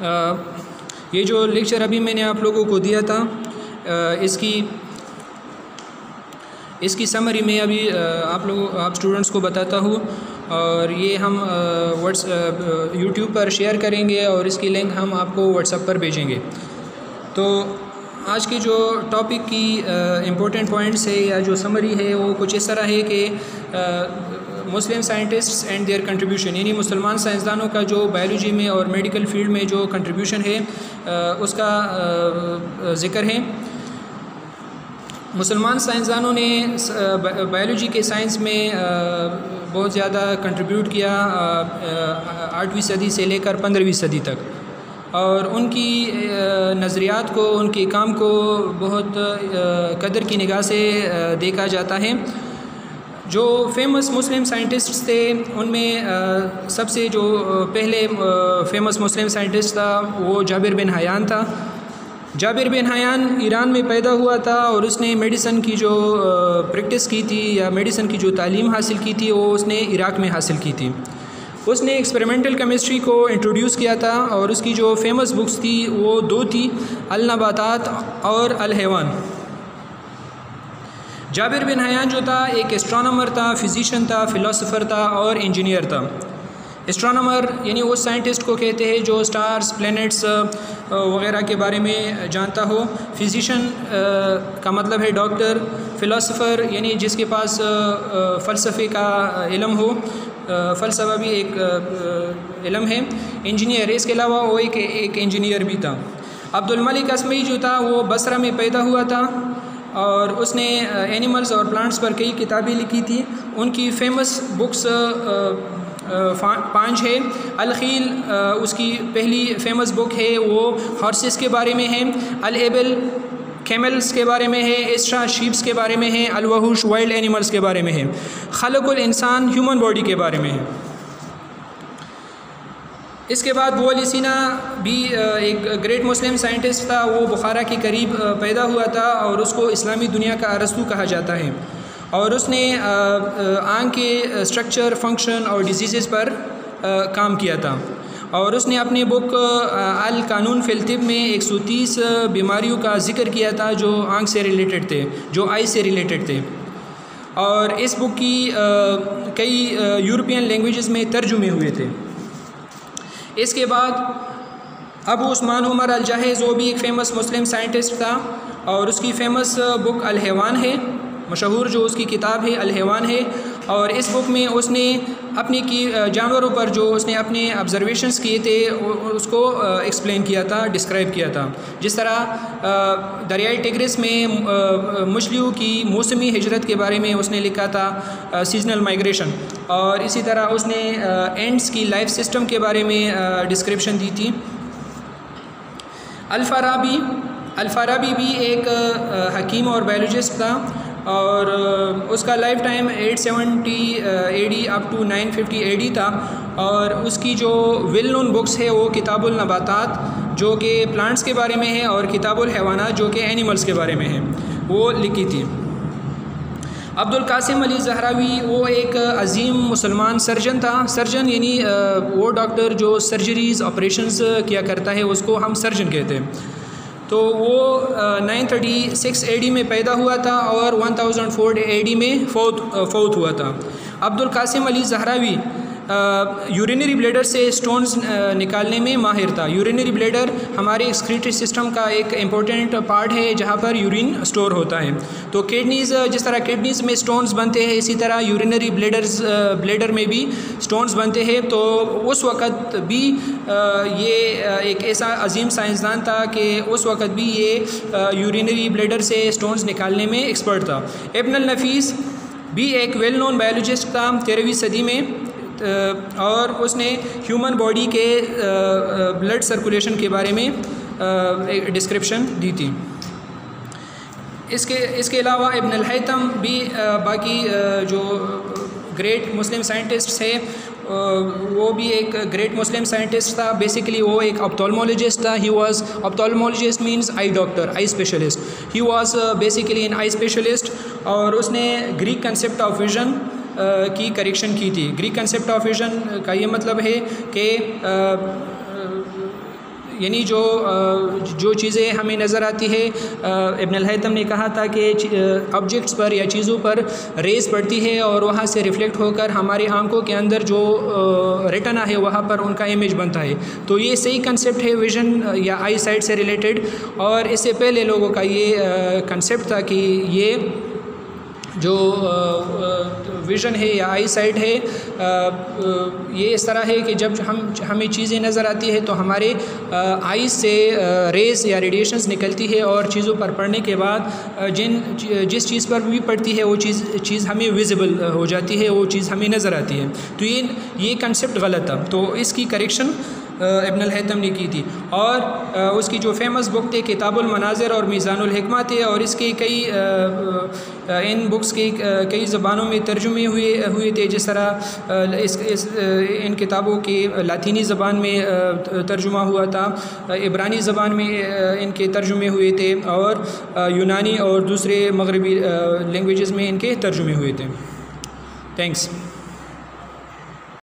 ये जो लेक्चर अभी मैंने आप लोगों को दिया था इसकी समरी मैं अभी आप स्टूडेंट्स को बताता हूँ, और ये हम यूट्यूब पर शेयर करेंगे और इसकी लिंक हम आपको व्हाट्सएप पर भेजेंगे। तो आज के जो टॉपिक की इम्पोर्टेंट पॉइंट्स है या जो समरी है वो कुछ इस तरह है कि मुस्लिम साइंटिस्ट्स एंड देयर कंट्रीब्यूशन, यानी मुसलमान साइंसदानों का जो बायोलॉजी में और मेडिकल फील्ड में जो कंट्रीब्यूशन है उसका ज़िक्र है। मुसलमान साइंसदानों ने बायोलॉजी के साइंस में बहुत ज़्यादा कंट्रीब्यूट किया 8वीं सदी से लेकर 15वीं सदी तक, और उनकी नज़रियात को, उनके काम को बहुत कदर की निगाह से देखा जाता है। जो फेमस मुस्लिम साइंटिस्ट्स थे उनमें सबसे जो पहले फेमस मुस्लिम साइंटिस्ट था वो जाबिर बिन हयान था। जाबिर बिन हयान ईरान में पैदा हुआ था और उसने मेडिसिन की जो प्रैक्टिस की थी या मेडिसिन की जो तालीम हासिल की थी वो उसने इराक़ में हासिल की थी। उसने एक्सपेरिमेंटल केमिस्ट्री को इंट्रोड्यूस किया था और उसकी जो फेमस बुक्स थी वो दो थी, अल नबातात और अल हैवान। जाबिर बिन हयान जो था एक एस्ट्रोनॉमर था, फिजिशियन था, फ़िलासफ़र था और इंजीनियर था। एस्ट्रोनॉमर यानी उस साइंटिस्ट को कहते हैं जो स्टार्स, प्लैनेट्स वग़ैरह के बारे में जानता हो। फिजिशियन का मतलब है डॉक्टर। फ़िलासफ़र यानी जिसके पास फ़लसफ़े का इल्म हो, फ़लसफ़ा भी एक इल्म है। इंजीनियर, इसके अलावा वो एक इंजीनियर भी था। अब्दुल मलिक असमई जो था वो बसरा में पैदा हुआ था और उसने एनिमल्स और प्लांट्स पर कई किताबें लिखी थी। उनकी फ़ेमस बुक्स 5 है। अल-खील उसकी पहली फ़ेमस बुक है, वो हॉर्सेस के बारे में है। अल-एबल कैमल्स के बारे में है। इस्रा शीप्स के बारे में है। अल-वहुश वाइल्ड एनिमल्स के बारे में है। खलकुल इंसान ह्यूमन बॉडी के बारे में है। इसके बाद अबू अली सीना भी एक ग्रेट मुस्लिम साइंटिस्ट था। वो बुखारा के करीब पैदा हुआ था और उसको इस्लामी दुनिया का अरस्तू कहा जाता है, और उसने आँख के स्ट्रक्चर, फंक्शन और डिजीज़ पर काम किया था। और उसने अपनी बुक अल कानून फिल तिब में 130 बीमारियों का जिक्र किया था जो आँख से रिलेटेड थे, जो आई से रिलेटेड थे। और इस बुक की कई यूरोपियन लैंग्वेजेस में तर्जुमे हुए थे। इसके बाद अबू उस्मान उमर अल जाहिज़, वो भी एक फ़ेमस मुस्लिम साइंटिस्ट था और उसकी फ़ेमस बुक अल हैवान है। मशहूर जो उसकी किताब है अल हैवान है, और इस बुक में उसने अपने जानवरों पर जो उसने अपने ऑब्जर्वेशंस किए थे उसको एक्सप्लेन किया था, डिस्क्राइब किया था। जिस तरह दरियाई टिग्रिस में मछलियों की मौसमी हिजरत के बारे में उसने लिखा था, सीजनल माइग्रेशन, और इसी तरह उसने एंड्स की लाइफ सिस्टम के बारे में डिस्क्रिप्शन दी थी। अल-फ़ाराबी भी एक हकीम और बायोलॉजिस्ट था और उसका life time 870 AD up to 950 AD था। और उसकी जो वेल नोन बुक्स है वो किताबुल नबातात जो कि प्लांट्स के बारे में है और किताबुल हैवानात जो कि एनिमल्स के बारे में है, वो लिखी थी। अब्दुल कासिम अली ज़हरावी वो एक अजीम मुसलमान सर्जन था। सर्जन यानी वो डॉक्टर जो सर्जरीज़, ऑपरेशंस किया करता है, उसको हम सर्जन कहते हैं। तो वो 936 AD में पैदा हुआ था और 1004 AD में फौत हुआ था। अब्दुल कासिम अली ज़हरावी यूरिनरी ब्लैडर से स्टोन्स निकालने में माहिर था। यूरिनरी ब्लैडर हमारे एक्सक्रीटरी सिस्टम का एक इम्पोर्टेंट पार्ट है जहाँ पर यूरिन स्टोर होता है। तो किडनीज़, जिस तरह किडनीज़ में स्टोन्स बनते हैं, इसी तरह यूरिनरी ब्लैडर में भी स्टोन्स बनते हैं। तो उस वक़्त भी ये एक ऐसा अजीम साइंसदान था कि उस वक़्त भी ये यूरिनरी ब्लैडर से स्टोन्स निकालने में एक्सपर्ट था। इब्न अल नफीस भी एक वेल नोन बायोलॉजिस्ट था 13वीं सदी में, और उसने ह्यूमन बॉडी के ब्लड सर्कुलेशन के बारे में एक डिस्क्रिप्शन दी थी। इसके अलावा इब्न अल हैतम भी बाकी जो ग्रेट मुस्लिम साइंटिस्ट है वो भी एक ग्रेट मुस्लिम साइंटिस्ट था। बेसिकली वो एक ऑप्थेल्मोलॉजिस्ट था। He was ophthalmologist means eye doctor, eye specialist. He was basically an eye specialist, और उसने ग्रीक कंसेप्ट ऑफ विजन की करेक्शन की थी। ग्रीक कंसेप्ट ऑफ विजन का ये मतलब है कि यानी जो चीज़ें हमें नज़र आती है, इब्न अल-हैथम ने कहा था कि ऑब्जेक्ट्स पर या चीज़ों पर रेस पड़ती है और वहाँ से रिफ़्लेक्ट होकर हमारी आंखों के अंदर जो रेटिना है वहाँ पर उनका इमेज बनता है। तो ये सही कंसेप्ट है विज़न या आई साइट से रिलेटेड। और इससे पहले लोगों का ये कंसेप्ट था कि ये जो विज़न है या आई साइट है ये इस तरह है कि जब हमें चीज़ें नज़र आती है तो हमारे आईज से रेज़ या रेडिएशंस निकलती है और चीज़ों पर पड़ने के बाद जिस चीज़ पर भी पड़ती है वो चीज़ हमें विजिबल हो जाती है, वो चीज़ हमें नज़र आती है। तो ये कंसेप्ट गलत था, तो इसकी करेक्शन इब्न अल-हैथम ने की थी। और उसकी जो फेमस बुक थे किताबुल मनाज़िर और मीज़ानुल हिकमा थे, और इसके कई इन बुक्स के कई ज़बानों में तर्जुमे हुए थे। जिस तरह इन किताबों के लातीनी ज़बान में तर्जुमा हुआ था, इब्रानी ज़बान में इनके तर्जुमे हुए थे, और यूनानी और दूसरे मगरबी लैंग्वेजेस में इनके तर्जुमे हुए थे। थैंक्स।